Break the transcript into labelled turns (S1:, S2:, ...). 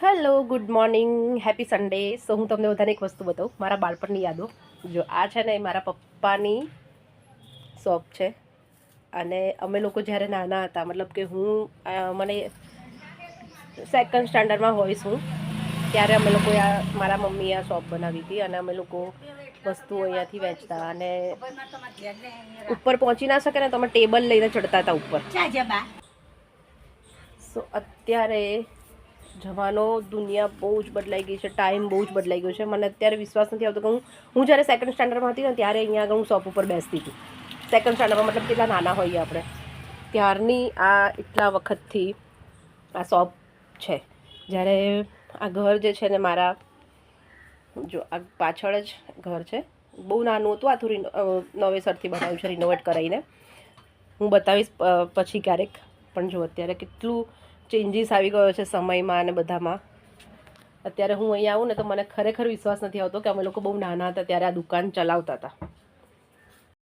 S1: Hello, good morning, happy Sunday. So હું તમને બધાને એક વસ્તુ બતાવું, મારા બાળપણની યાદો. જો આ છે ને એ મારા પપ્પાની શોપ છે. અને અમે લોકો જ્યારે નાના હતા, મતલબ કે મને સેકન્ડ સ્ટાન્ડર્ડમાં હોઈશ હું, ત્યારે અમે લોકોએ મારા મમ્મીએ આ શોપ બનાવી હતી. અને અમે લોકો વસ્તુઓ અહીંયાથી વેચતા. અને ઉપર પહોંચી ના શકે ને તો અમે ટેબલ લઈને ચડતા હતા ઉપર. સો અત્યારે જમાનો, દુનિયા બહુ જ બદલાઈ ગઈ છે, ટાઈમ બહુ જ બદલાઈ ગયો છે. મને અત્યારે વિશ્વાસ નથી આવતો કે હું જ્યારે સેકન્ડ સ્ટાન્ડર્ડમાં હતી ને ત્યારે અહીંયા આગળ હું શોપ ઉપર બેસતી હતી. સેકન્ડ સ્ટાન્ડર્ડમાં મતલબ કેટલા નાના હોઈએ આપણે, ત્યારની આ એટલા વખતથી આ શોપ છે. જ્યારે આ ઘર જે છે ને મારા, જો આ પાછળ જ ઘર છે, બહુ નાનું હતું. આ થોડી નવેસરથી બનાવ્યું છે, રિનોવેટ કરાવીને. હું બતાવીશ પછી ક્યારેક. પણ જો અત્યારે કેટલું ચેન્જીસ આવી ગયો છે સમયમાં અને બધામાં. અત્યારે હું અહીંયા આવું ને તો મને ખરેખર વિશ્વાસ નથી આવતો કે અમે લોકો બહુ નાના હતા ત્યારે આ દુકાન ચલાવતા હતા.